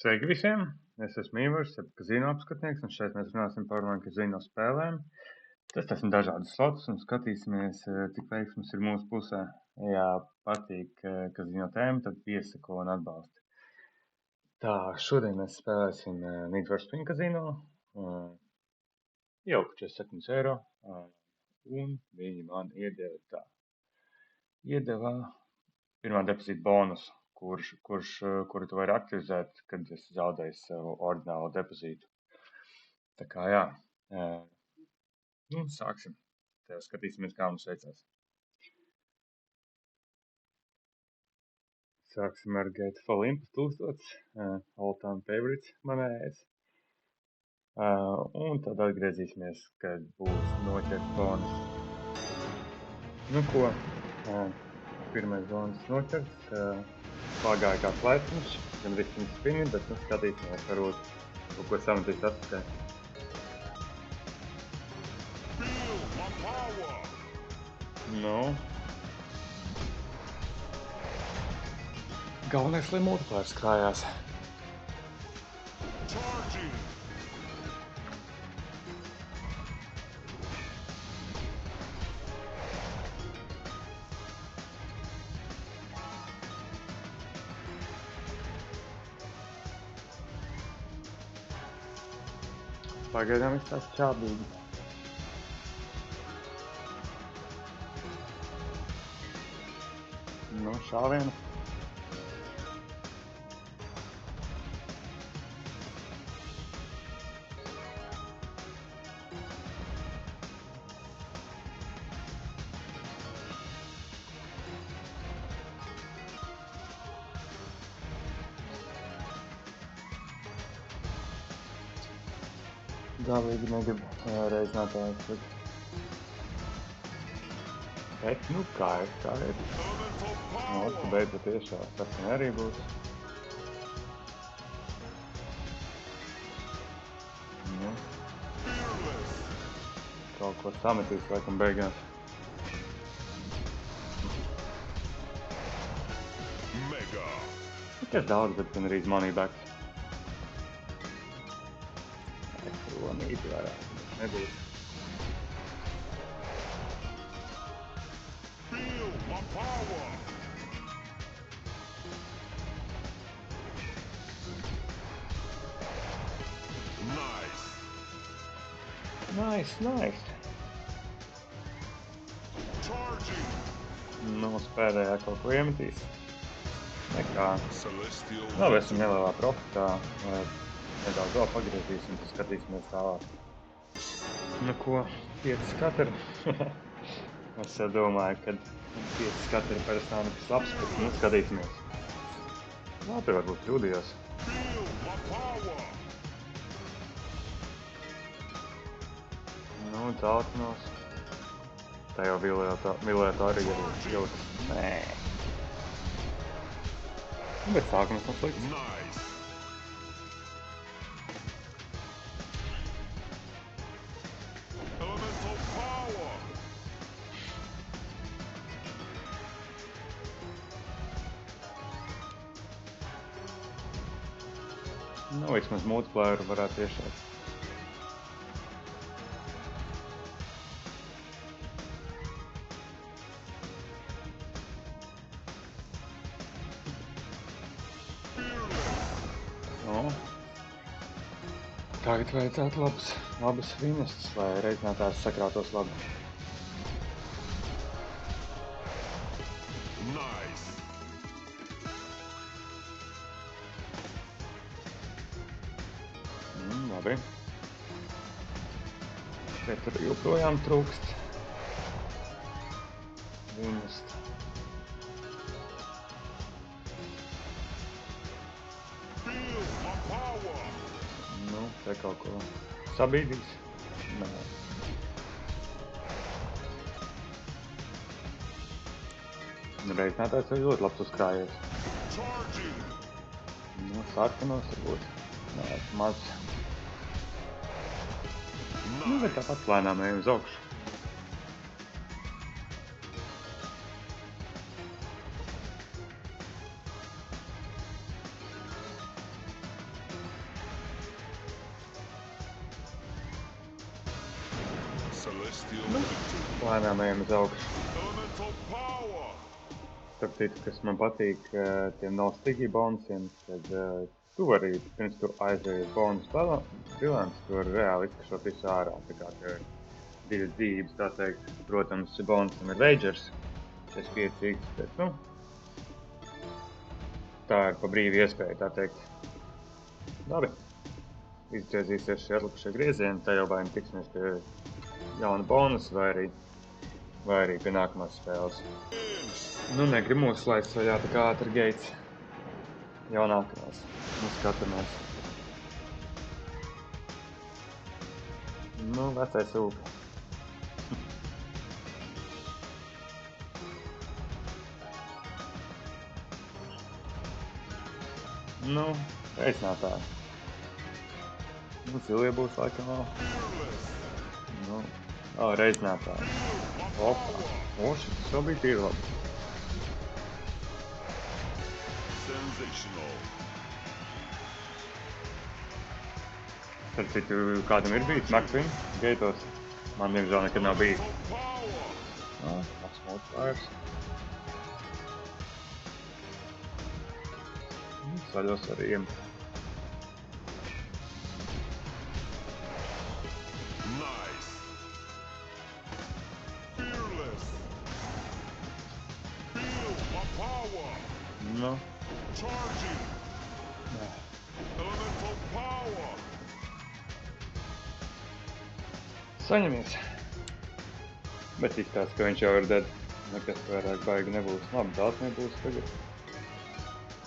Sveiki visiem! Es esmu Ivars, kazino apskatnieks, un šeit mēs runāsim par online kazino spēlēm. Testēsim dažādus slotus un skatīsimies, cik veiksmes ir mūsu pusē. Ja patīk kazino tēma, tad piesako un atbalsti. Tā, šodien mēs spēlēsim Need for Speed Casino. Jauku 47 eiro. Un viņi man iedeva tā. Iedeva pirmā depozīta bonusu. Kuru tu vari aktivizēt, kad esi zaudējis savu ordinālo depozītu. Tā kā jā, sāksim. Tev skatīsimies, kā mums veicās. Sāksim ar Gate of Olympus 1000, all time favorites manējais. Un tad atgriezīsimies, kad būs noķerts bonus. Nu ko, pirmais bonus noķerts. Pagāja kā plēsums, gan visam spini, bet skatīsimies, varbūt kaut ko sametīs atpakaļ. Nu. Galvenais, lai multiplērs krājās. Pagaidām viss tās čābīgi. Nu, šāvienu. Galīgi negribu reizinātājus likt. Bet, kā ir. Tu beidzot tiešā sasana arī būs. Nu. Kaut ko sametīs, laikam, beigās. Tikai daudz, bet gan arī money backs. Ronīti vairāk, bet nebūs. Nice. Nu, pēdējā kaut ko iemetīs. Nekā. Labi, esam nelielā profitā. Nedaudz vēl pagriezīsim, tad skatīsimies tālāk. Nu ko, 5 skateri. Es jau domāju, ka 5 skateri parasti nav nekas labs, bet skatīsimies. Labi, varbūt kļūdījos. Nu, celtinos. Tā jau vilēta arī jūtas. Nē. Bet sākums nav slikts. Nu, vismaz multiplēru varētu iešēt. Tagad vajadzētu labas finestas, lai reizinātājs sakrātos labi. Labi. Bet tur joprojām trūkst. Finest. Te kaut ko sabīdīs? Nē. Reizinātājs ir ļoti labs uzkrājies. Nu, sarkanos varbūt. Nē, maz. Nu, bet tāpat lēnām ejam uz augšu. Lēnām ejam uz augšu. Starp citu, kas man patīk tiem no sticky bonusiem, kad tu vari, pirms tu aizēji uz bonus bilanci, tu vari reāli izkašot visu ārā. Tā kā tev ir divas dzīvības, tā teikt. Protams, bonusam ir Ragers, tas 5x, bet, nu, tā ir pa brīvu iespēja, tā teikt. Labi. Izgriezīsies šie atlikušie griezieni, tā jau vai nu tiksimies pie jauna bonus, vai arī pie nākamās spēles. Nu, negribu mūsu laiks vaļā tā kā Ātergeits. Jau nākamās. Nu, skatāmies. Nu, vecais ūka. Nu, reizinātāji. Nu, zilie būs laikam vēl. Nu, reizinātāji. Opa. Šis vēl bija tīri labi. Starp citu, kādam ir bijis Maxwing geitos? Man diemžēl nekad nav bijis. Max Multipliers. Saļos arī iem. Nu. Saņemies. Bet izstāst, ka viņš jau ir dead. Nekas vairāk baigi nebūs. Labi, tās nebūs tagad.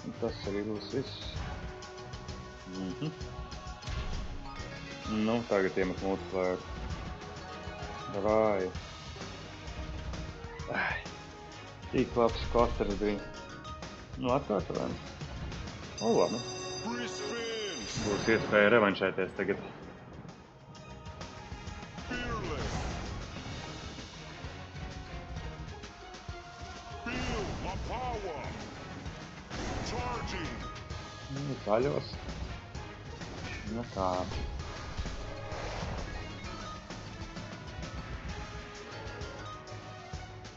Un tas arī būs viss. Nu, tagad iemet multiplayer. Davai. Tik labs klasters bija. Nu, atkārtojam. Labi. Būs iespēja revanšēties tagad. Zaļos. Nu tā.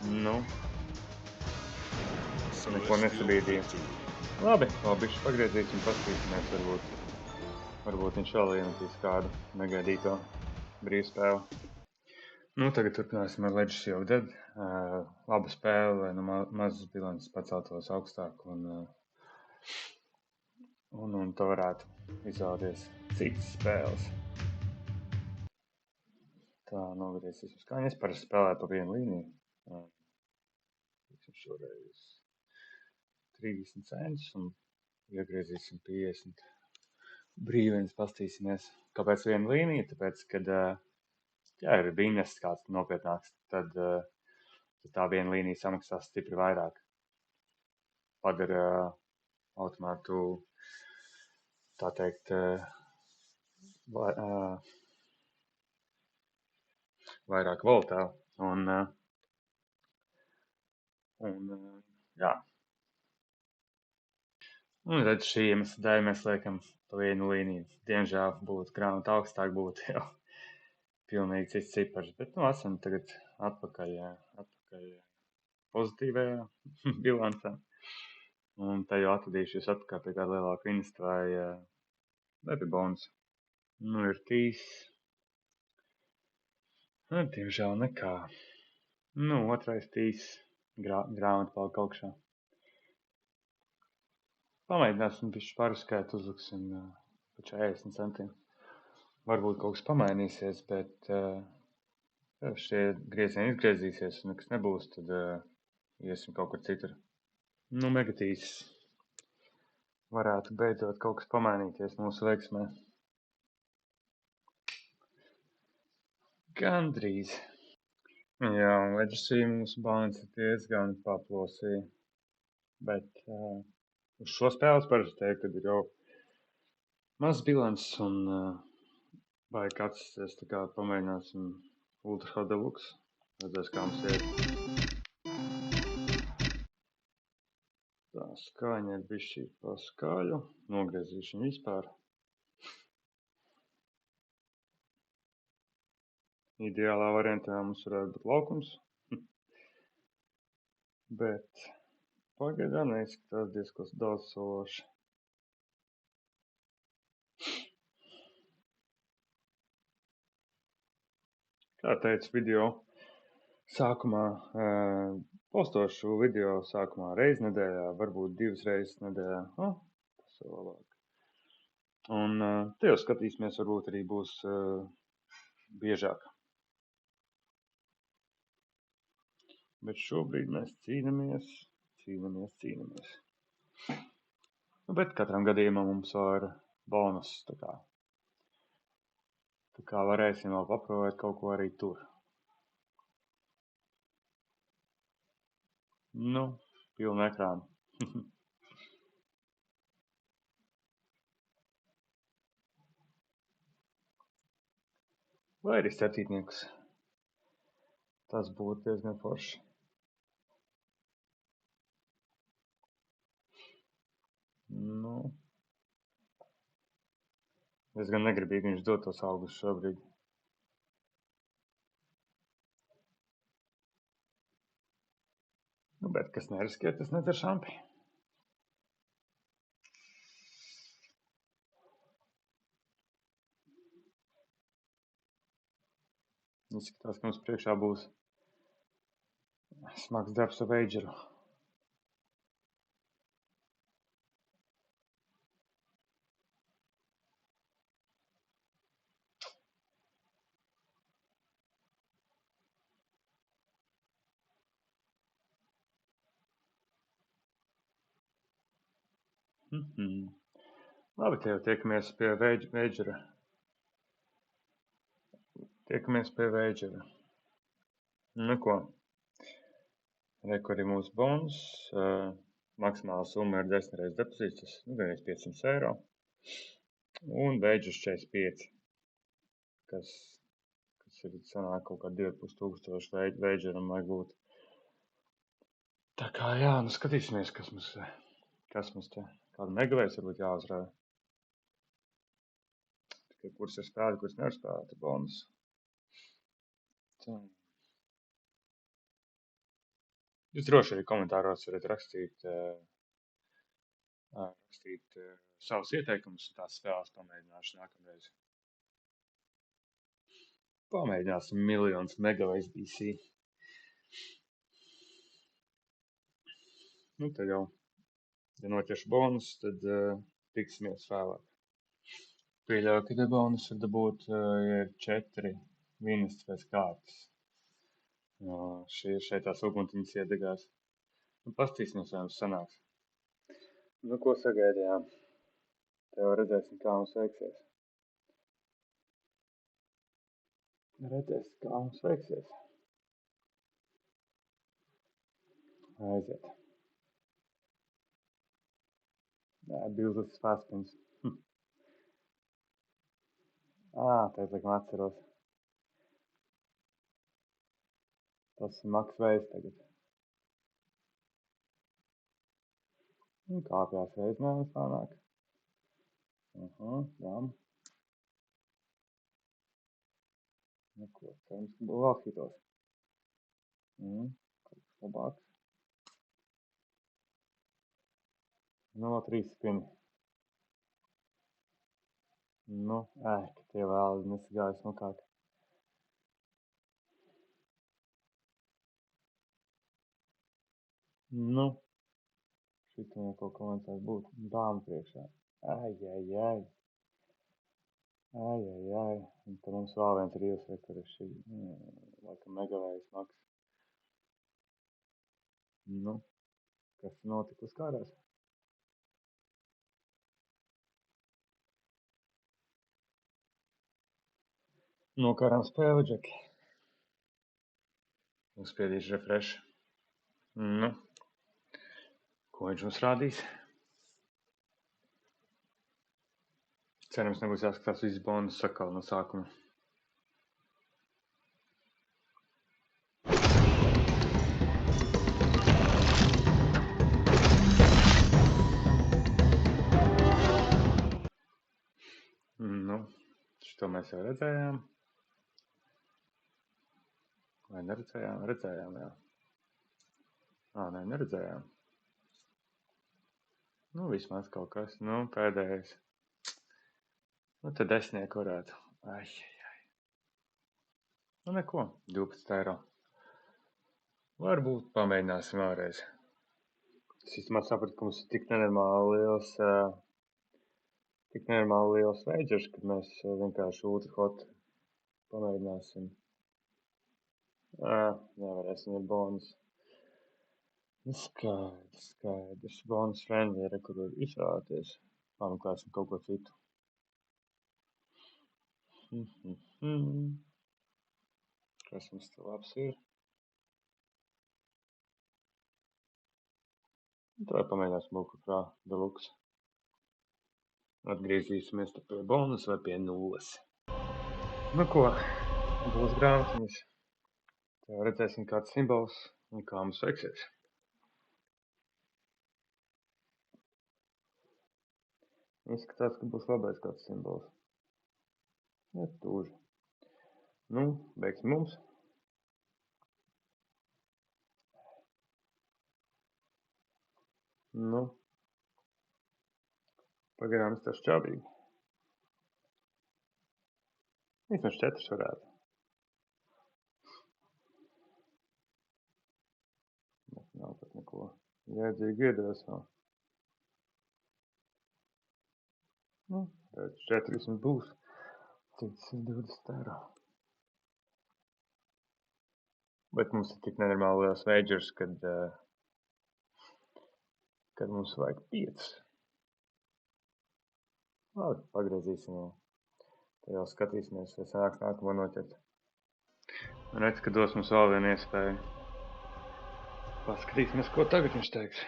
Nu. Neko nesabīdīja. Labi, vēl bišķi pagriezīsim, paskatīsimies, varbūt viņš vēl iemetīs kādu negaidīto brīvspēli. Nu, tagad turpināsim ar Legacy of Dead. Laba spēle, lai nu mazas bilances paceltos augstāk un tā varētu izvēlēties citas spēles. Tā, nogriezīs uz kāņu. Es parasti spēlēju pa vienu līniju. Šoreiz 30 centus un iegriezīsim 50 brīvienas, pastīsimies. Kāpēc viena līnija? Tāpēc, kad ir biņas kāds nopietnāks, tad tā viena līnija samaksās stipri vairāk. Padara automātu, tā teikt, vairāk volatāli. Jā. Un redz šī iemesla dēļ mēs liekam pa vienu līniju. Diemžēl būtu grāmata augstāk, būtu jau pilnīgi cits cipars. Bet, nu, esam tagad atpakaļ pozitīvajā bilancē. Un te jau atvedīšu jūs atpakaļ pie kāda lielāka vinsta vai pie bonus. Nu, ir tīs. Nu, diemžēl nekā. Nu, otrais tīs. Grāmata palika augšā. Pamēģināsim bišķi pārskēt, uzliksim pa 40 centiem. Varbūt kaut kas pamainīsies, bet šie griezieni izgriezīsies un nekas nebūs, tad iesim kaut kur citur. Nu, Megatīs varētu beidzot kaut kas pamainīties mūsu veiksmē. Gandrīz. Jā, un Legacy mūsu balance diezgan paplosīja. Bet uz šo spēles parasti teikt, kad ir jau mazs bilants un vajag atsisties, tā kā pamēģināsim Ultra Hot Deluxe. Redzēs, kā mums iet. Tā, skaņa ir bišķi pa skaļu. Nogriezīšu viņu vispār. Ideālā variantā mums varētu būt laukums. Bet pagaidām neizskatās diezgan daudz sološi. Kā teicu video sākumā, postošu video sākumā reizi nedēļā, varbūt 2 reizes nedēļā. Tas ir labāk. Un te jau skatīsimies, varbūt arī būs biežāk. Bet šobrīd mēs cīnāmies. Bet katram gadījumam mums var bonus, tā kā varēsim vēl paprovēt kaut ko arī tur. Pilna ekrāna. Vai arī 7. Tas būtu diezgan forši. Es gan negribīgi viņš dot tos augus šobrīd. Bet kas neriskē, tas nedzer šampi. Izskatās, ka mums priekšā būs smags darbs ar Veidžeru. Labi, te jau tiekamies pie Veidžera. Ko? Reku arī mūsu bonus. Maksimāla summa ir 10 reizes depozīts, tas gan ir 500 eiro. Un Veidžers 45, kas ir sanāk kaut kā 2500 Veidžeram vajag būt. Tā kā jā, skatīsimies, kas mums te, kādu megavēs varbūt jāuzrāda. Tikai kuras ir spēlēti, kuras nevar spēlēt ar bonus. Jūs droši arī komentāros varat rakstīt savus ieteikumus un tās spēles pamēģināšu nākamreiz. Pamēģināsim 1 000 megavēs BC. Tad jau, ja noķeršu bonus, tad tiksimies vēlāk. Pieļauju, ka bonus var dabūt, ja ir 4 vinas pēc kārtas. Šeit tās uguntiņas iedegās. Pastīsimies, vai mums sanāks. Ko sagaidījām? Tev redzēsim, kā mums veiksies. Aiziet. Bildes fastpins. Teikt, laikam atceros. Tas ir Maks Veids tagad. Kāpjās Veids nevis nāk. Dām. Ko, cerams, ka būs vēl hitos. Kaut kas labāks. 3 spini. Ka tie vēl nesagājas nokāk. Šitam jau kaut kā vajadzētu būt. Dāma priekšā. Ai. Un tad mums vēl viens rīvs, kur ir šī, laikam megavējas maks. Kas notikusi kādās? Nokārām spēli, Džeki. Uzspiedīšu refresh. Ko viņš mums rādīs? Cerams, nebūs jāskatās viss bonus sakal no sākuma. Šito mēs jau redzējām. Vai neredzējām? Redzējām, jā. Nē, neredzējām. Nu, vismaz kaut kas. Nu, pēdējais. Nu, tad 10 varētu. Ai. Nu, neko. 12 eiro. Varbūt pamēģināsim vēlreiz. Es īstenībā sapratu, ka mums ir tik nenormāli liels veidžers, kad mēs vienkārši ultra hot pamēģināsim. Nevarēsim ar bonus. Nu, skaidrs. Bonus friendly ir, kur var izvēlēties. Pameklēsim kaut ko citu. Kas mums te labs ir? Tā pamēģināsim Mulkufrā Deluxe. Atgriezīsimies te pie bonus vai pie nulles. Nu ko, būs grāmatiņas. Tā redzēsim kāds simbols un kā mums veiksies. Izskatās, ka būs labais kāds simbols. Ja, tūži. Nu, beigsim mums. Nu, pagaidām es tā šķābīgi. Vismaz 4 varētu. Nav pat neko jēdzīgi iedos vēl. Nu, 4 vismaz būs. 120 eiro. Bet mums ir tik nenormāli liels veidžers, kad mums vajag 5. Labi, pagriezīsim vēl. Tad jau skatīsimies, vai sanāks nākamo noķert. Un redz, ka dos mums vēl vienu iespēju. Paskatīsimies, ko tagad viņš teiks.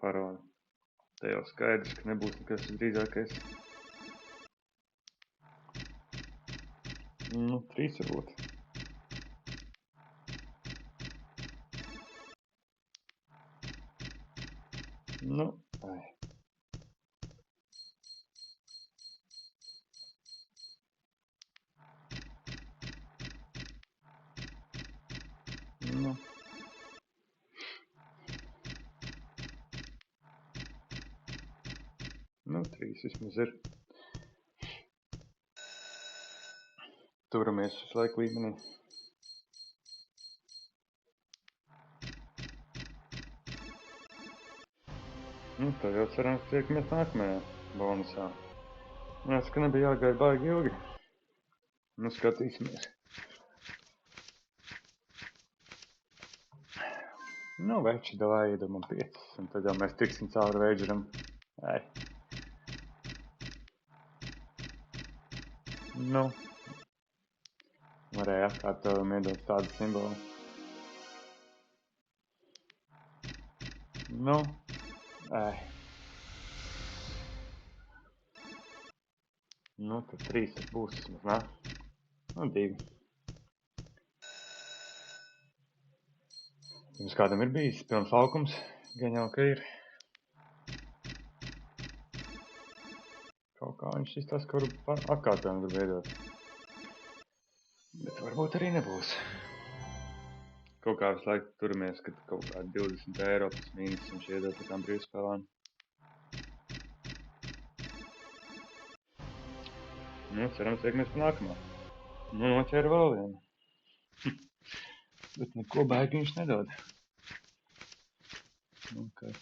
Paroli. Te jau skaidrs, ka nebūs nekas drīzākais. Nu, 3 varbūt. Nu, ai. Nu. Nu, 3 vismaz ir. Turamies uz laiku līmenī. Nu, tā jau cerams, tiekamies nākamajā bonusā. Mēs, ka nebija jāgaida baigi ilgi. Nu, skatīsimies. Nu, veči, davai iedam un 5. Un tad jau mēs tiksim cauri veidžeram. Ai. Nu. Varēja atkārtojam iedot tādu simbolu. Nu. Ai. Nu, tad 3 būs vismaz, ne? Nu, 2. Jums kādam ir bijis pilns laukums? Gan jau, ka ir. Kaut kā viņš izstāsta, ka var atkārtojam grib iedot. Bet varbūt arī nebūs. Kaut kā visu laiku turamies, kad kaut kā 20 eiro plus mīnus viņš iedod par tām brīvspēlēm. Nu, cerams, tiekamies pie nākamā. Nu, noķēra vēl vienu. Bet neko baigi viņš nedod. Nu, kas?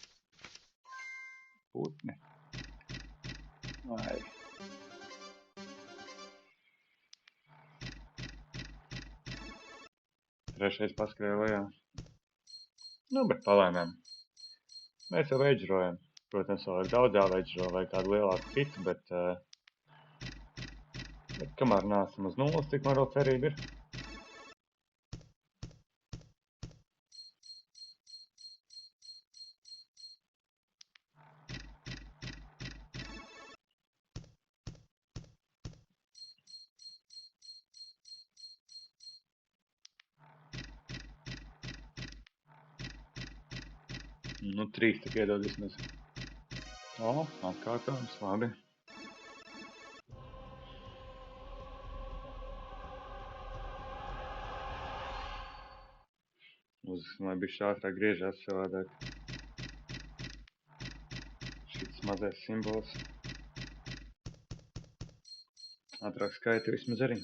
Putni. Ai. Trešais paskrēja lejā. Nu, bet palēnām. Mēs jau veidžerojam. Protams, vēl ir daudz jāveidžero vai kādu lielāku hitu, bet kamēr neesam uz nulles, tikmēr vēl cerība ir. Nu, 3 tik iedod vismaz. O, atkārtojums, labi. Uzliksim, lai bišķi ātrāk griežās savādāk. Šis mazais simbols. Ātrāk skaita vismaz arī.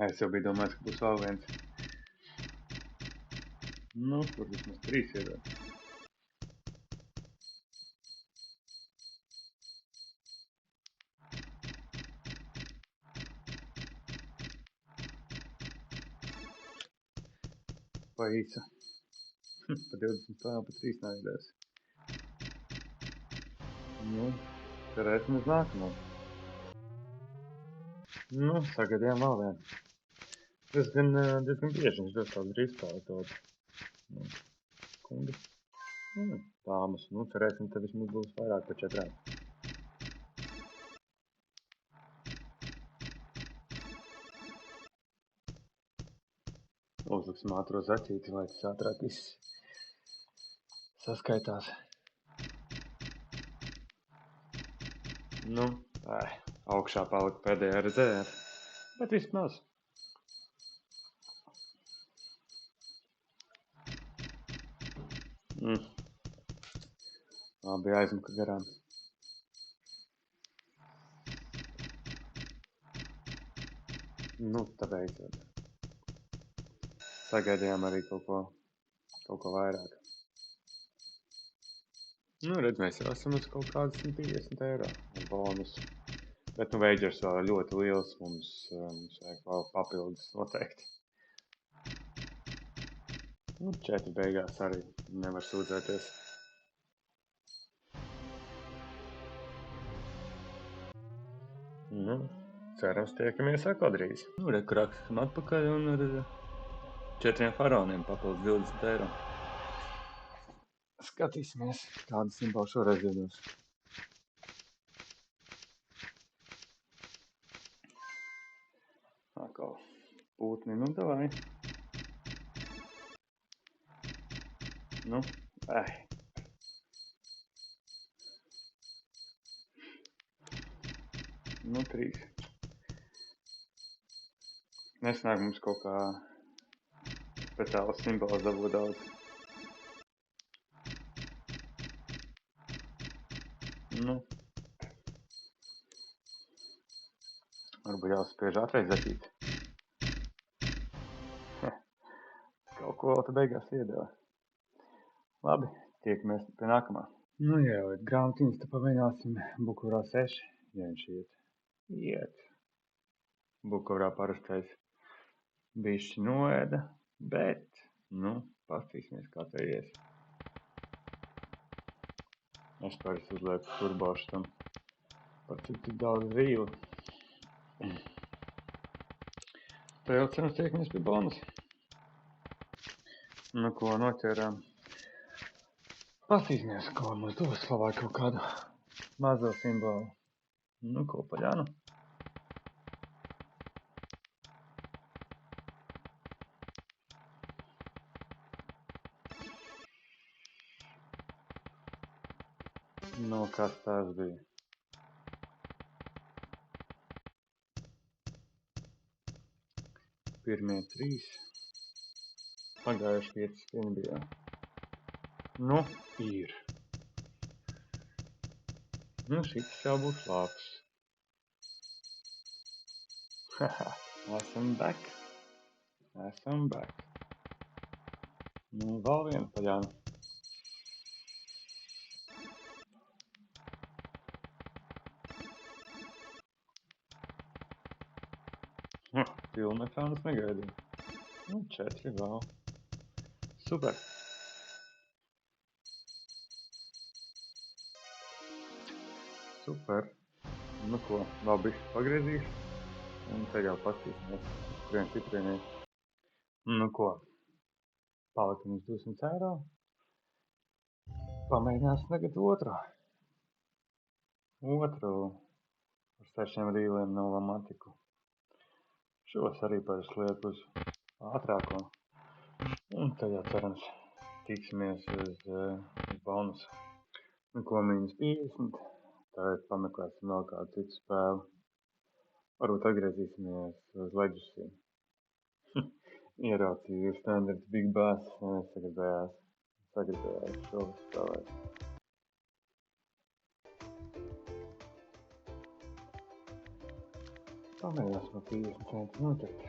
Es jau biju domājis, ka būs vēl viens. Nu, kur vismaz 3 iedod. Pa īsa. Pa 20 spēlē, pa 3 nav idejas. Nu, cerēsim uz nākamo. Nu, sagaidījām vēl vienu. Diezgan bieži viņš dos tādu drīzpāli tādu. Kungi. Dāmas. Nu, cerēsim, tad vismaz būs vairāk pa 4. Uzliksim ātro zaķīti, lai tas ātrāk viss saskaitās. Nu, augšā palika pēdējā redzēt, bet vismaz. Labi, aizmuka garām. Nu, tā beidzot. Sagaidījām arī kaut ko vairāk. Nu, redz, mēs jau esam uz kaut kādas 150 eiro bonus. Bet, nu, veidžers vēl ļoti liels, mums vajag vēl papildus noteikti. Nu, 4 beigās arī nevar sūdzēties. Nu, cerams, tiekamies atkal drīz. Nu, rekurāks esam atpakaļ un ar 4 faraoniem papildus 20 eiro. Skatīsimies, kādu simbolu šoreiz iedos. Atkal pūtni, nu davai. Nu, Nu, 3. Nesnāk mums kaut kā speciāls simbols dabūt daudz. Nu. Varbūt jāspiež ātrais zaķīt. Kaut ko vēl te beigās iedeva. Labi, tiekamies pie nākamā. Nu jā, grāmatiņas te pamēģināsim Bukurā 6, ja viņš iet. Iet. Bukurā parastais bišķi noēda, bet, nu, pastīsimies, kā te ies. Es parasti uzlieku turbošu tam, par cik daudz vīlu. Tā jau cenas tiekamies pie bonus. Nu, ko noķērām. Pastīsimies, ko mums dos labāk kaut kādu mazo simbolu. Nu, ko paļānu. Nu, kas tās bija? Pirmie 3. Pagājuši 5 spini bija. Nu, ir. Nu, šis jau būs labs. Haha, esam back. Esam back. Nu, vēl vienu paļānu. Pilnu ekrānus negaidīju. Nu, 4 vēl. Super. Super. Nu ko, vēl bišķi pagriezīs. Un te jau pastīsimies, kurien citrienī. Nu ko, palika mums 200 eiro. Pamēģināsim tagad otru. Otru ar 6 rīliem no Lamatiku. Šos arī parasti liek uz ātrāko. Un tad jau cerams tiksimies uz bonusu. Nu ko, -50. Tagad pameklēsim vēl kādu citu spēli. Varbūt atgriezīsimies uz Legacy. Ieraucīju standarts Big Bass, un es sagribējās šovu spēlēt. Pamējās no 50 centi noteikti.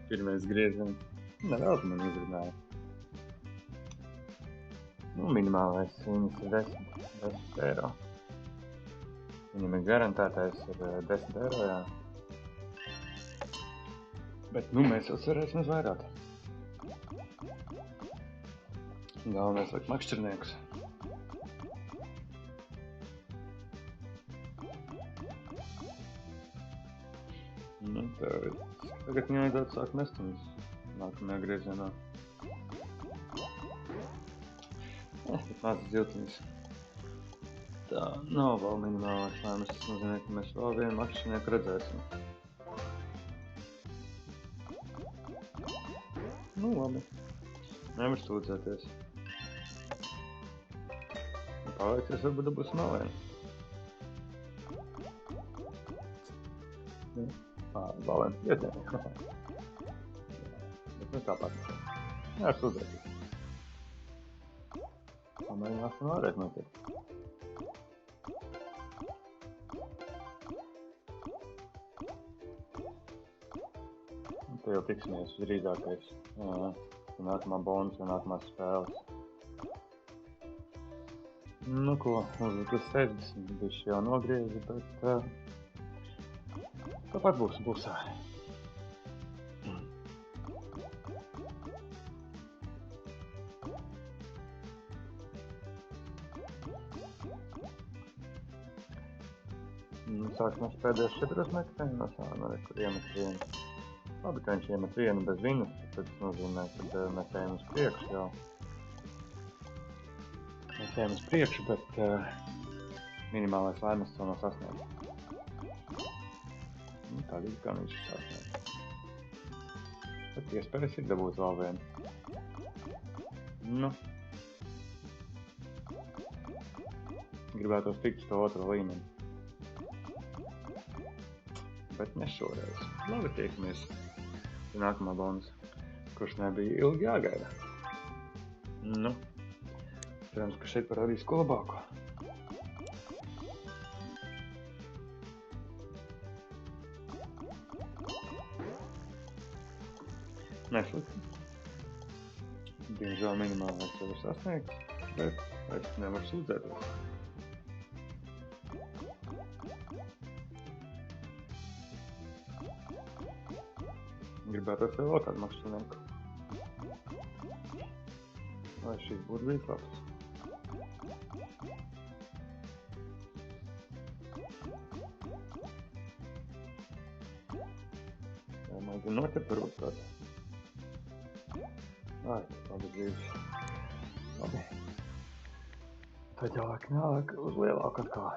Pirmais grieziens. Nevelti man izrunāja. Minimālais viņas ir 10 eiro. Viņam ir garantētais ar 10 eiro, jā. Bet, mēs jau cerēsim uz vairāk. Galvenais liek makšķerniekus. Tagad viņam vajadzētu sākt mest viņus nākamajā griezienā. Bet mazas ziltiņas. Tā nav vēl minimālais lēmums, tas nozīmē, ka mēs vēl vienu makšķernieku redzēsim. Labi. Nevar sūdzēties. Paveicies, varbūt dabūs vēl vienu. Vēl viens iedēļ. Bet tāpat. Nevar sūdzēties. Pamēģināsim vēlreiz notiek. Te jau tiksimies visdrīzākais nākamā bonus vai nākamās spēles. Ko, uzliku 60, bišķi jau nogriezi, bet tāpat būs busā. Sāksim pēdējos 4 meklējumos, kur iemet vienu. Labi, ka viņš iemet vienu bez viņas, tad tas nozīmē, ka mēs ejam uz priekšu jau. Mēs ejam uz priekšu, bet minimālais lēmums vēl nav sasniegts. Tagad gan viņš ir sasniegts. Bet iespējas ir dabūt vēl vienu. Gribētos tikt uz to otro līmeni. Bet ne šoreiz. Labi, tiekamies pie nākamā bonusa, kurš nebija ilgi jāgaida. Cerams, ka šeit parādīs ko labāko. Neslikti. Diemžēl minimālais jau ir sasniegts, bet es nevaru sūdzēties. Gribētos vēl kādu makšķernieku. Vai šis būtu bijis labs? Jā, mēģinu noķert varbūt kādu. Tāda dzīves. Labi. Tad jāliek uz lielāku atkal.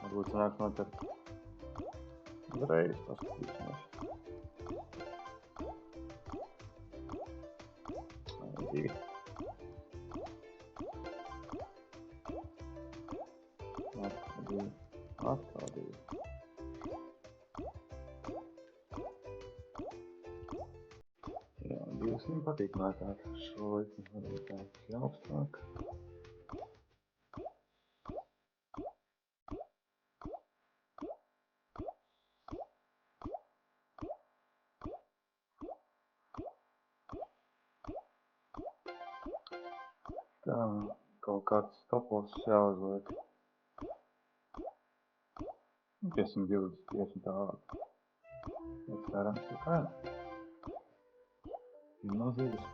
Varbūt sanāk noķert. Uzreiz paskatīsimies. Atkal divi. Jā, divas viņam patīk mētāt. Šo varbūt tāds augstāk. Tā, kaut kāds stopos jāuzliek. 520, 50 tālāk. Es cerams, ka kā. No zīves.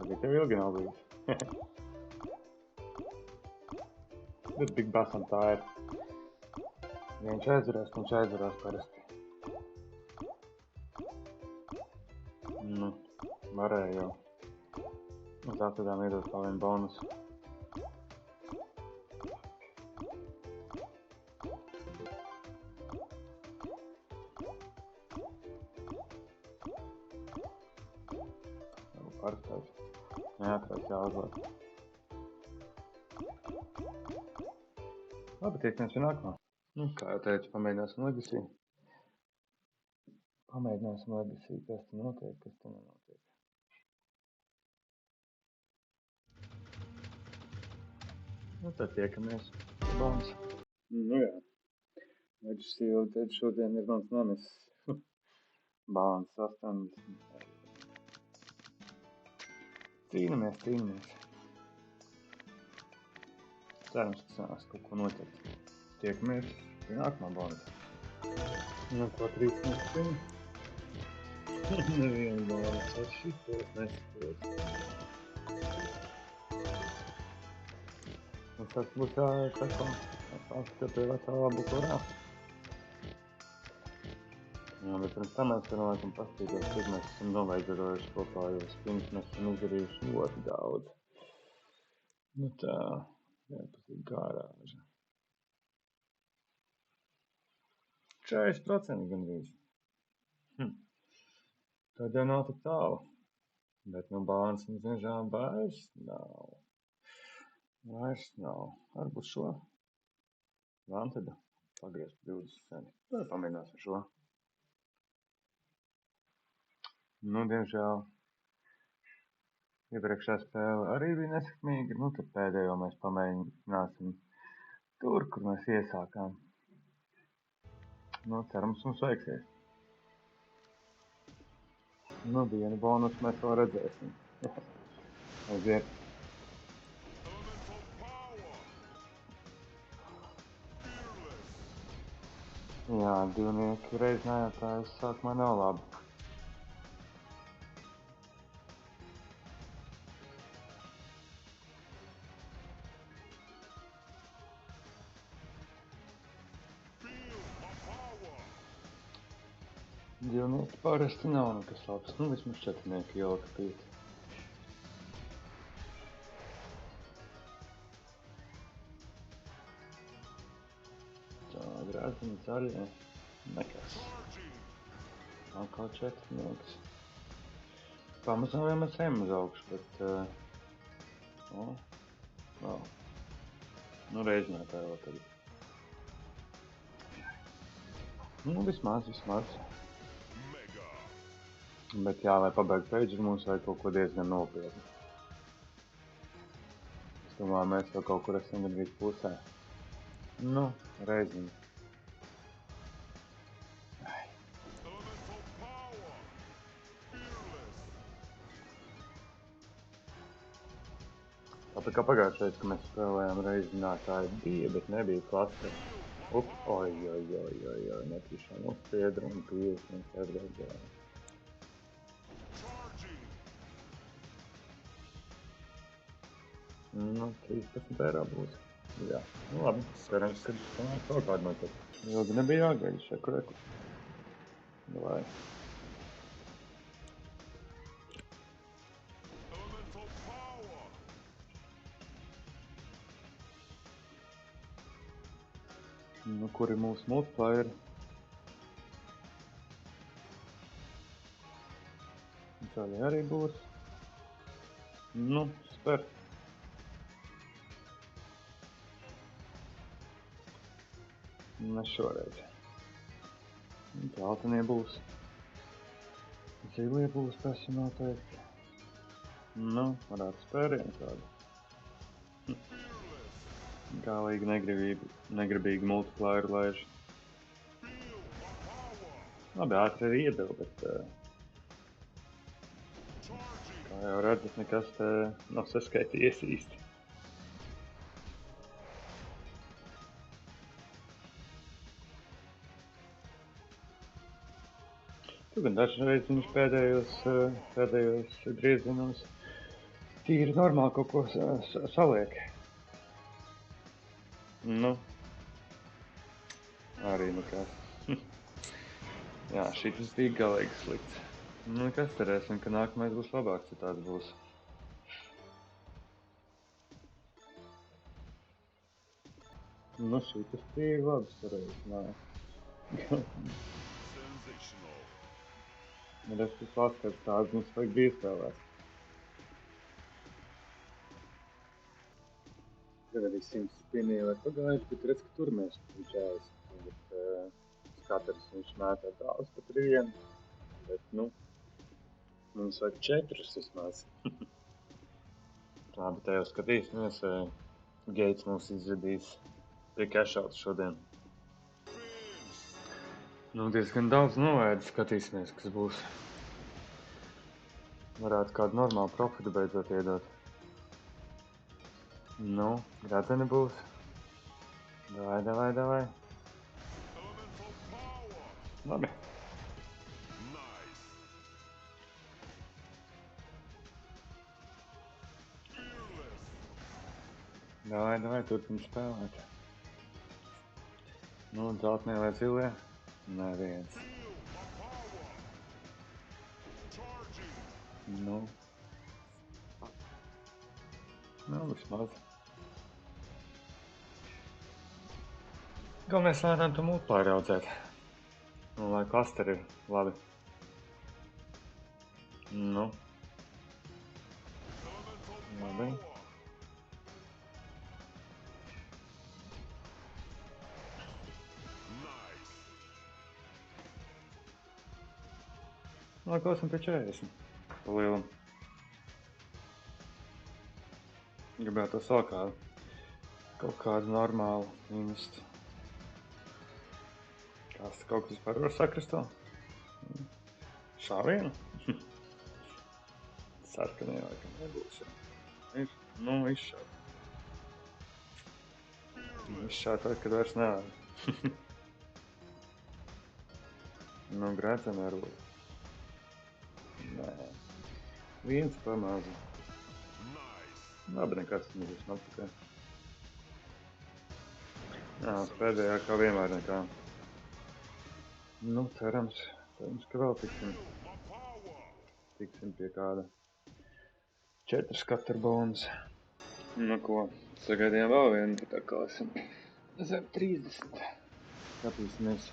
Tagad jau ilgi nav bijis. Bet Big Bassam tā ir. Ja viņš aizvarās parasti. Varēja jau. Uz atvedām iedot vēl vienu bonusu. Neatrās jāuzliek. Labi, tiekamies pie nākamā. Nu, kā jau teicu, pamēģināsim Legacy. Kas te notiek, kas te nenotiek. Nu, tad tiekamies pie balans. Nu jā. Legacy jau teicu, šodien ir mans nemis. Balans 80. Cīnamies. Cerams, ka sanāks kaut ko notikt. Tiekamies pie nākamā balans. Nu, ko 3 nespēju? Nevienu balans ar šito nespēju. Un tas būs jāieteko. Paskatīt vecā labu kurā. Jā, bet pirms tam mēs varam laikam pastīties, cik mēs esam noveidojuši kopā, jo spins mēs esam izdarījuši ļoti daudz. Nu tā, jāpasīt gārāža. 40% gandrīz. Tad jau nav tik tālu. Bet nu balans mums diemžēl vairs nav. Varbūt šo. Vantada pagriezt 20 centi. Tad pamēģināsim šo. Nu, diemžēl iepriekšējā spēle arī bija nesekmīga. Nu, tad pēdējo mēs pamēģināsim tur, kur mēs iesākām. Nu, cerams, mums veiksies. Nu, vienu bonus mēs vēl redzēsim. Aiziet. Jā, divnieki reiz nejautājas sākumā nav labi. Divnieki parasti nav nekas labs. Nu, vismaz četrnieki ielika 5. Tā, grēziņi zaļie. Nekas. Atkal četrnieks. Pamazām jau mēs ejam uz augšu, bet... Nu, reizinētāji vēl tagad. Nu, vismaz. Bet jā, lai pabeigtu page, mums vajag kaut ko diezgan nopietni. Es domāju, mēs vēl kaut kur esam gandrīz pusē. Nu, reiziņi. Tāpēc kā pagājušais, ka mēs spēlējām reizinātāji bija, bet nebija klase. Oi, netīšām uzspiedra un 50 erdēļā. Nu, 13 eiro būs. Jā, nu labi, cerams, ka sanāk kaut kādu notiek. Ilgi nebija jāgaida šeku. Vai. Nu, kur ir mūsu multiplayeri? Zaļi arī būs. Nu, spēr. Ne šoreiz. Zeltanie būs. Zilie būs, tas ir noteikti. Nu, varētu spērienu kādu. Galīgi negribīgi multiplayeru laiž. Labi, ātri arī iedeva, bet... kā jau redzat, nekas te nav saskaitījies īsti. Tu gan dažreiz viņš pēdējos griezienos tīri normāli kaut ko saliek. Nu, arī nekas. Jā, šitas bija galīgi slikts. Nu, kas cerēsim, ka nākamais būs labāks, ja tāds būs. Nu, šitas tīri labs pareizi nāk. Es tas paskats, tādas mums vajag bija spēlēt. Gribētu 100 spinī, vai pagājuši, bet redz, ka tur mēs 40. Bet skaters viņš mētā daudz pat vienu. Bet, nu, mums vajag 4 vismaz. Labi, tā jau skatīsimies, vai Gates mums izvedīs pie cashouts šodien. Nu, diezgan daudz novēdi, skatīsimies, kas būs. Varētu kādu normālu profitu beidzot iedot. Nu, gradzeni būs. Davai. Labi. Davai, turpin spēlēt. Nu, dzeltnie vai zilie? Neviens. Nu, vismaz. Galvenais lētām tu mūtu pāraudzēt. Nu, lai klasteri ir labi. Nu. Labi. Nākosim pie 40. Pa lielam. Gribētu to sākā kaut kādu normālu invest. Kāds kaut kas vispār var sakrast to? Šāvienu? Sarkanie laikam nebūs. Nu, izšāv. Izšāv tad, kad vairs nevajag. Nu, grēceni varbūt. Nē. Viens pamāzi. Labi, nekas nebūs atpakaļ. Jā, pēdējā kā vienmēr nekā. Nu, cerams, ka vēl tiksim pie kāda 4 skatarbonus. Nu ko, sagaidījām vēl vienu, bet tā kā esam zem 30. Skatīsimies.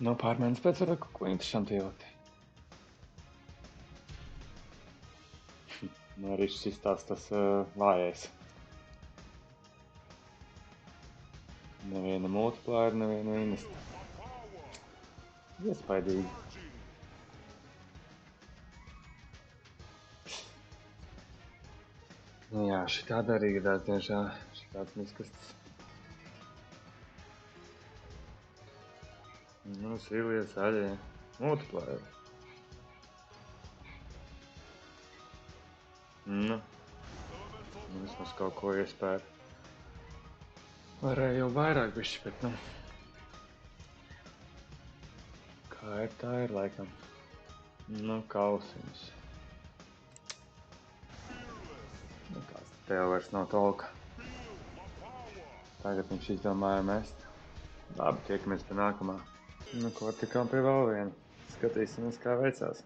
No pārmaiņas pēc var kaut ko interesanti ielikt. Nu, arī šis tas vājais. Neviena multiplāra, neviena invest. Iespaidīgi. Nu jā, šitādi arī gadās, tiešām. Šitāds miskastis. Nu, silie, saļie. Multiplāra. Nu, vismaz kaut ko iespēr. Varēja jau vairāk bišķi, bet nu. Kā ir, tā ir laikam. Nu, kausims. Nu, kāds tev vairs nav tolka. Tagad viņš izdomāja mest. Labi, tiekamies pie nākamā. Nu, ko tikām pie vēl viena. Skatīsimies, kā veicās.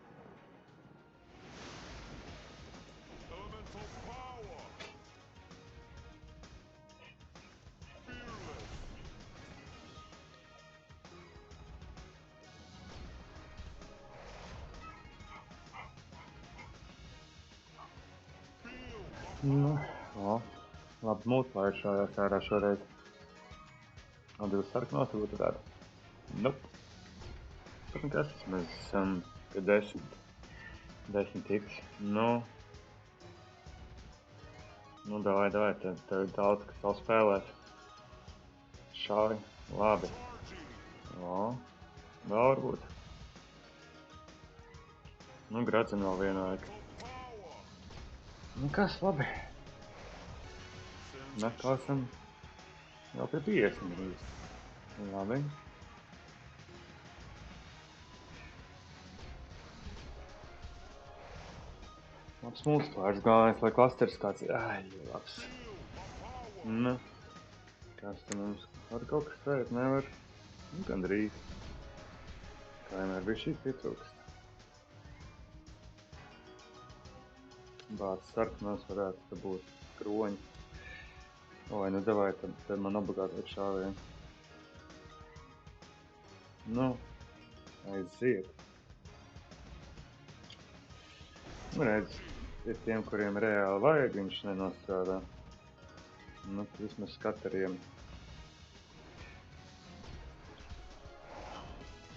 Nu, labi, multiplāra šājās ārā šoreiz. Un 2 sarkanos būtu tāda. Nope. Pat nekas, mēs esam pie 10. 10 tiks. Nu, davai, tev ir daudz, kas vēl spēlēt. Šāvi, labi. Vēl varbūt. Nu, gradzeni vēl vienu vajag. Nu, kas, labi. Nekāsim jau pie 50 drīz. Labi. Labs multiplārs, galvenais, lai klasters kāds ir. Labs. Nu, kas te mums var kaut kas teikt, nevar? Nu, gandrīz. Kā vienmēr bija šī pietrūkst. Bācis sarkanās varētu te būt kroņi. Vai, nu davai, tad man obligāti vajag šāvienu. Nu, aiziet. Nu, redz, ir tiem, kuriem reāli vajag, viņš nenostrādā. Nu, tad vismaz skatariem.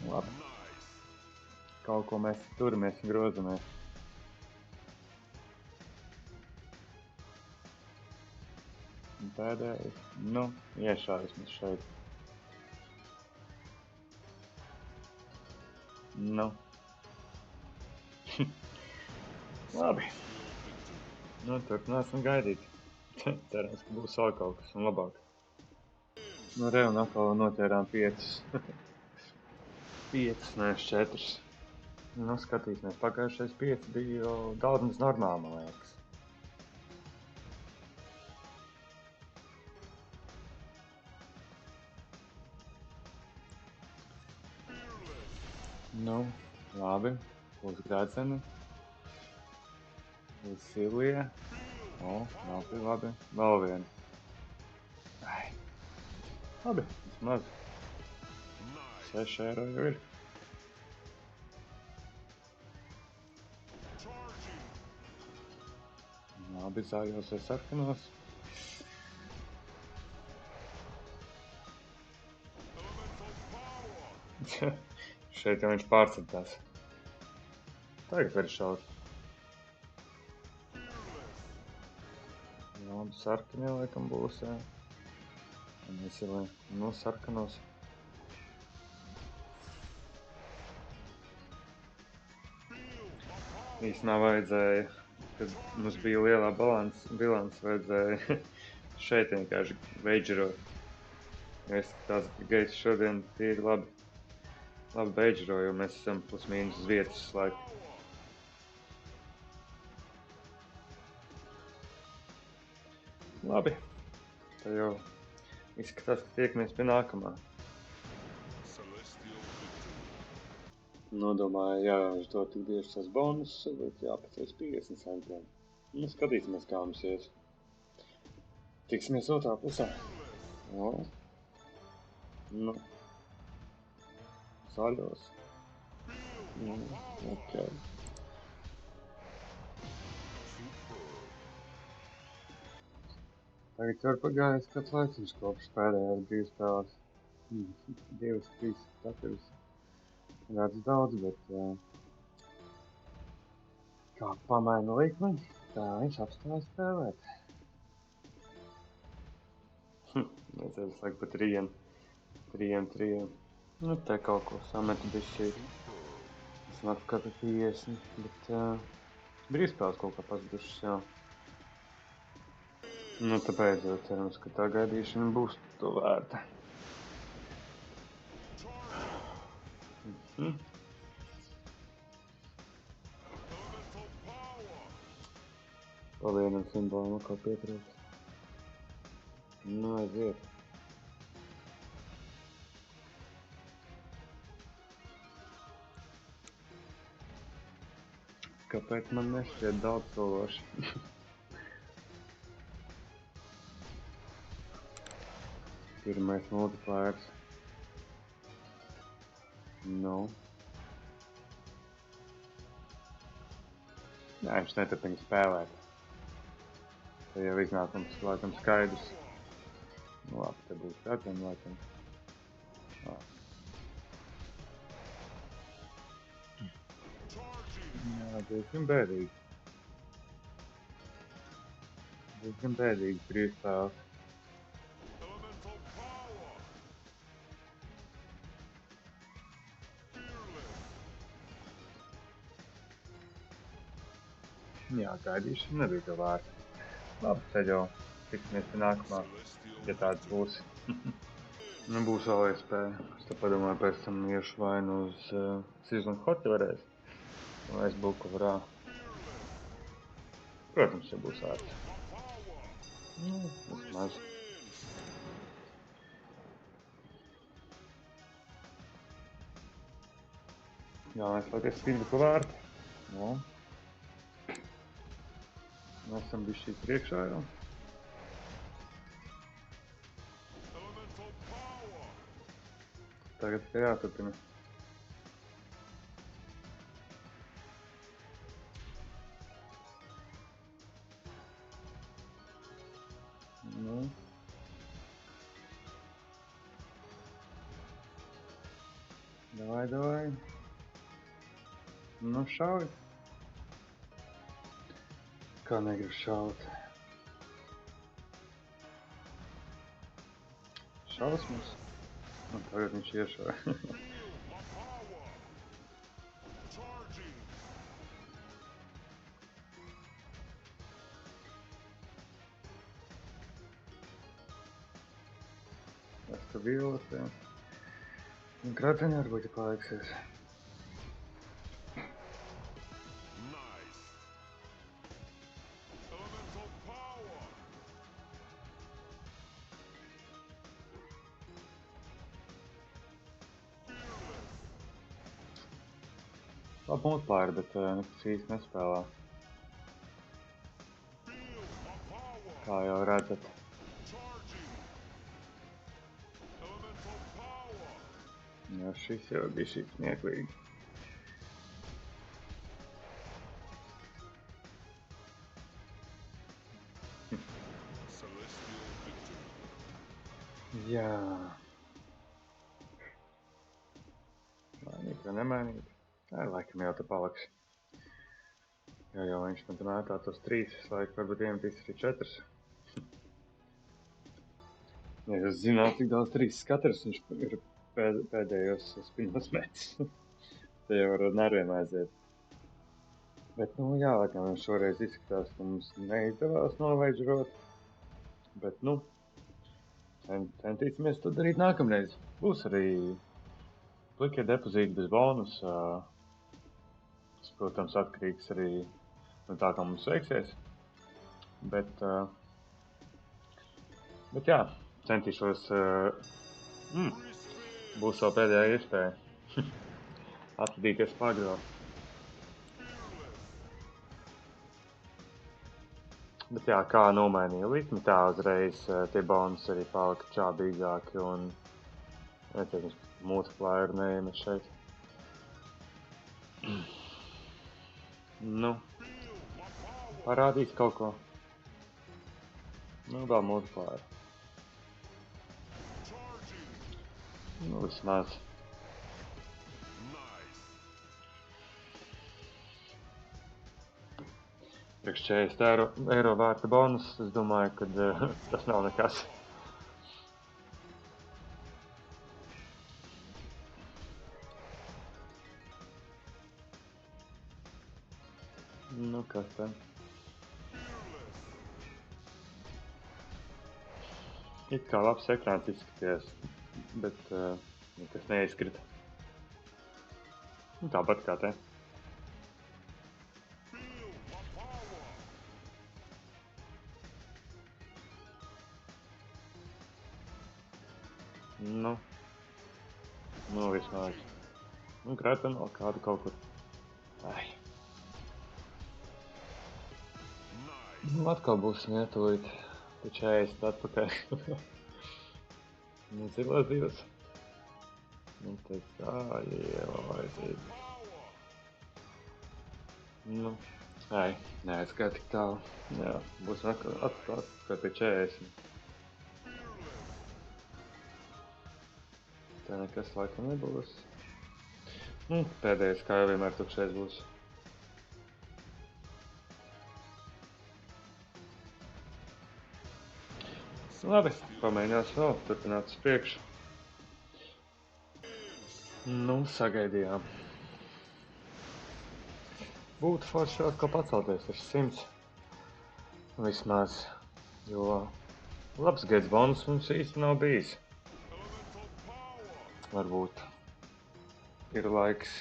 Labi. Kaut ko mēs turamies un grozamies. Un pēdējais. Nu, iešā vismaz šeit. Nu. Labi. Nu, turpināsim gaidīt. Cerams, ka būs vēl kaut kas un labāk. Nu, re, un atkal notērām 5. 5, nevis 4. Nu, skatīsimies. Pagājušais 5 bija jau daudz maz normāli, man liekas. Nu, labi. Būs grāceni. Būs Silija. O, labi, labi. Vēl viena. Ai. Labi, vismaz. 6 eiro jau ir. Labi, zājos vai sarkanos. Šeit jau viņš pārcitās. Tagad var šaut. Labi, sarkanie laikam būs, jā. Un visi lai, nu, sarkanos. Īstenā vajadzēja, kad mums bija lielā bilants, vajadzēja šeit vienkārši veidžerot. Es tās gaits šodien tīri labi veidžeroju, jo mēs esam plus mīnus uz vietas laiku. Labi, tad jau izskatās, ka tiekamies pie nākamā. Nodomāju, jāž dot tik bieži tās bonusus, bet jāpacēs 50 centiem. Nu, skatīsimies, kā mums ies. Tiksimies otrā pusē. O. Nu. Zaļos. Nu, ok. Tagad var pagājis kāds laiciņš kopš pēdējās brīvspēlēs. 2, 3, 4. Redz daudz, bet kā pamaina likmeņi, tā viņš apstāja spēlēt. Vajadzēja visu laiku pa 3. Nu, te kaut ko sametu bišķīt. Es nāku kā pa 50, bet brīvspēles kaut kā pazudušas, jā. Nu, tāpēc jau cerams, ka tā gaidīšana būs to vērta. Pa vienam simbolam atkal pietrūks. Nu, aiziet. Kāpēc man nešķiet daudz sološi? Pirmais multipliers. Nu. Jā, viņš neturpina spēlēt. Te jau iznākums laikam skaidrs. Nu, labi, te būs kādiem laikam. Jā, diezgan bēdīgi. Diezgan bēdīgi brīvspēles. Jā, gaidīšana nebija to vērta. Labi, tad jau tiksimies pie nākamā, ja tāds būs. Nu, būs vēl iespēja. Es te padomāju, pēc tam iešu vai nu uz Season Hockey varēs, vai es Book of Ra. Protams, ja būs vērts. Nu, vismaz. Jā, mēs lai tie spīļi ko vērti. Nu. Mēs esam bišķi priekšā jau. Tagad tikai jāturpina. Nu. Davai. Nu, šauj. Kā negrib šaut. Šausmas. Un tagad viņš iešauja. Stabilas, jā. Un krāteņi varbūt ir paliksies. Labi multiplayer, bet nekas īsti nespēlē. Kā jau redzat. Jā, šis jau bija šī smieklīgi. Jā. Mainīt vai nemainīt? Jā, laikam jau te paliks. Jo viņš man te mētā tos 3, laik varbūt iemetīs arī 4. Ja jūs zināt, cik daudz 3 skaters viņš ir pēdējos spinos metis. Te jau var ar nerviem aiziet. Bet, nu jā, laikam šoreiz izskatās, ka mums neizdevās novaidžrot. Bet, nu, centīsimies to darīt nākamreiz. Būs arī plikie depozīti bez bonus. Tas, protams, atkarīgs arī no tā, kā mums veiksies. Bet jā, centīšos... Būs vēl pēdējā iespēja atvadīties pagro. Bet jā, kā nomainīja likmi, tā uzreiz tie bonus arī palika čābīgāki un netiek multiplayeru neiemet šeit. Nu, parādīs kaut ko. Nu, vēl multiplayeru. Nu, vismaz. Priekš 40 eiro vērta bonus, es domāju, ka tas nav nekas. Nu, kas te? It kā labs ekrāns izskaties, bet nekas neizkrita. Nu, tāpat kā te. Nu, vismaz. Nu, krētam vēl kādu kaut kur. Ai. Nu, atkal būsim ietūlīt. Pa 40 atpakaļ. Nu, zilās divas. Nu, te zāļiela vajadzība. Nu, ai, neaizskāja tik tālu. Jā, būsim atkal pie 40. Tā nekas laikam nebūs. Nu, pēdējais, kā jau vienmēr tukšais būs. Labi, pamēģinās vēl, turpināt uz priekšu. Nu, sagaidījām. Būtu forši vēl kā pacelties ar 100. Vismaz, jo labs gads bonus mums īsti nav bijis. Varbūt ir laiks.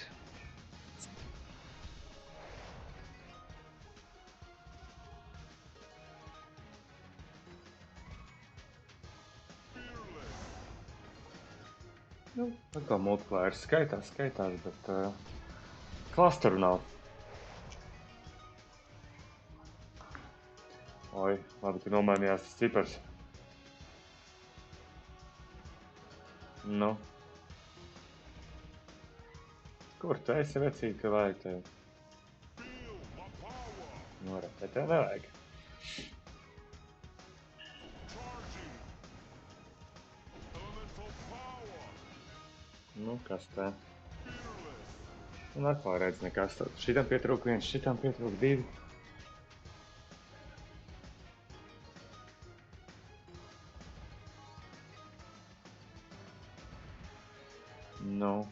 Nu, atkal multiplayer skaitās, bet klasteru nav. Oi, labi, ka nomainījās tas cipars. Nu. Kur tu esi, vecīt, ka vajag tev? Nu, bet tev nevajag. Nu, kas te? Un atkal redz nekas. Šitam pietrūk viens, šitam pietrūk divi. Nu.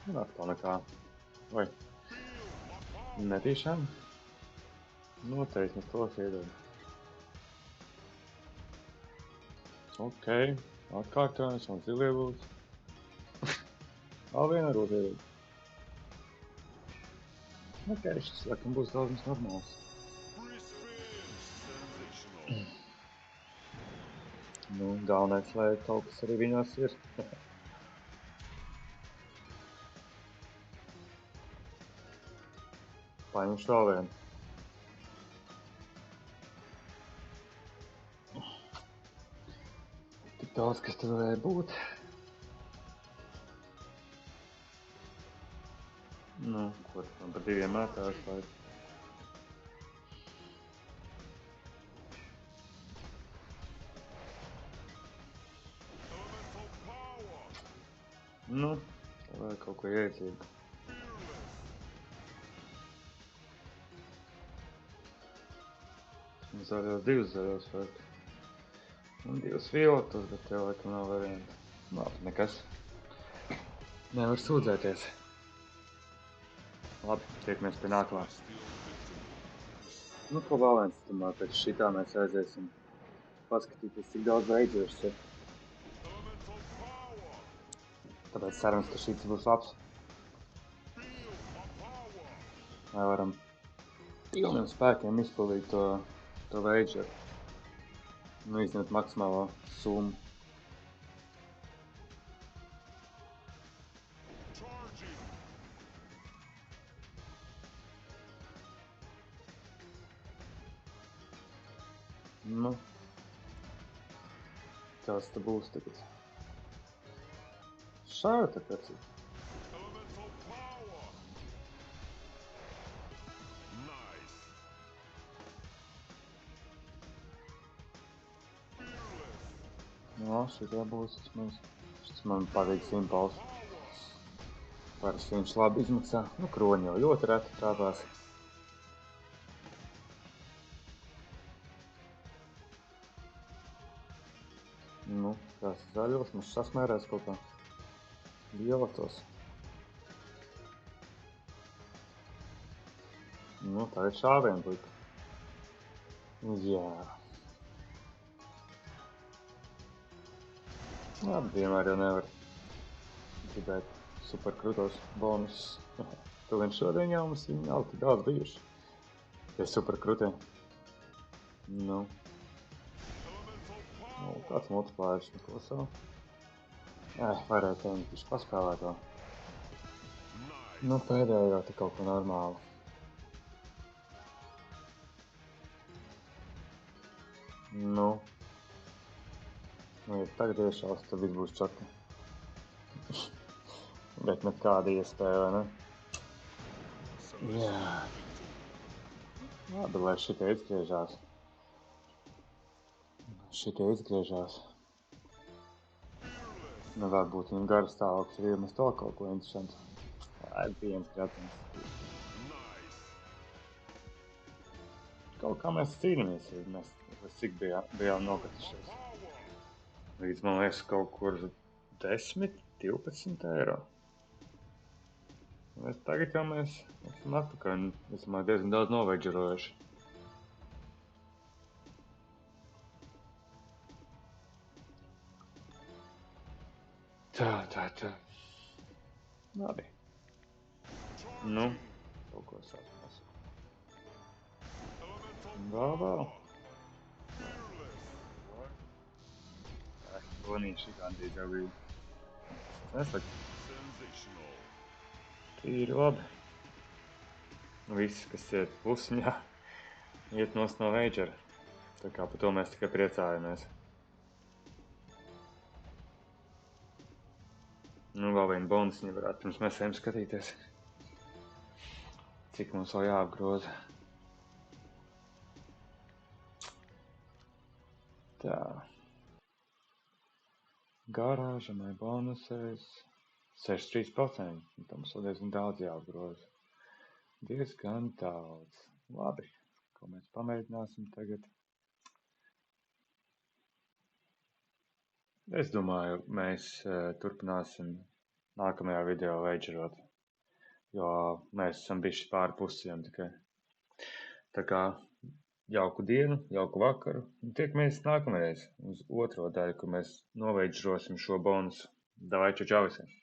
Un atkal nekā. Vai? Netīšām? Noteikti mēs tos iedod. Ok. Atkārtojums un zilie būs. Vēl viena rūta iedod. Ok, šis laikam būs daudz normāls. Nu, galvenais, lai kaut kas arī viņos ir. Paņemšu vēl vienu. Tik daudz, kas tur varēja būt. Nu, ko tu man par diviem mētājus vajag? Nu, vajag kaut ko iedzīgu. Zaļos, divus zaļos vajag. Un divus violetus, bet tev laikam nav varianti. Labi, nekas. Nevar sūdzēties. Labi, tiekamies pie nākamā. Nu, ko vēl viens, tomēr pēc šitā mēs aiziesim paskatīties, cik daudz veidžers ir. Tāpēc cerams, ka šīs būs labs. Lai varam pilniem spēkiem izpildīt to veidžeru. Nu, izņemt maksimālo summu. Nu, kas te būs tagad? Šāda tāpēc ir. No, šitā būs vismaz. Šis man patīk simpols. Parasti viņš labi izmaksā. Nu, kroņi jau ļoti reti trāpās. Nu, tās zaļos mums sasmērēs kaut kā. Violetos. Nu, tagad šāvien plika. Jā. Labi, vienmēr jau nevar gribēt super krūtos bonusus. Tu vien šodien jau mums viņi nav tik daudz bijuši. Tie super krūtie. Nu. Nu, kāds multiplājers neko savu. Varēja tēniķiši paspēlēt vēl. Nu, pēdējo te kaut ko normālu. Nu. Nu, ja tagad iešās, tad viss būs čaki. Bet nekāda iespēja, vai ne? Jā. Labi, lai šitie izgriežās. Šitie izgriežās. Nu, varbūt viņam garas tālāks arī mēs to kaut ko interesantu. Viens gratiens. Kaut kā mēs cīnāmies, mēs cik bijām nokatušies. Līdz, man liekas, kaut kur 10, 12 eiro. Bet tagad jau mēs esam atpakaļ, esam diezgan daudz noveidžerojuši. Tā. Labi. Nu, kaut ko sākās. Vēl. Bonīgi šitā dīdz jau bija. Tas nesaka. Tīri labi. Viss, kas iet pusiņā, iet nost no veidžera. Tā kā par to mēs tikai priecājamies. Nu, vēl vienu bonusiņu varētu pirms mēs ejam skatīties. Cik mums vēl jāapgroza. Tā. Garāža, vai bonusēs. 63%. Tam mums diezgan daudz jāapgroza. Diezgan daudz. Labi, ko mēs pamēģināsim tagad. Es domāju, mēs turpināsim nākamajā video veidžerot, jo mēs esam bijuši pāri pusiem tikai. Tā kā jauku dienu, jauku vakaru, un tiekamies nākamreiz uz otro daļu, kur mēs noveidžerosim šo bonusu. Davai, čau, čau visiem!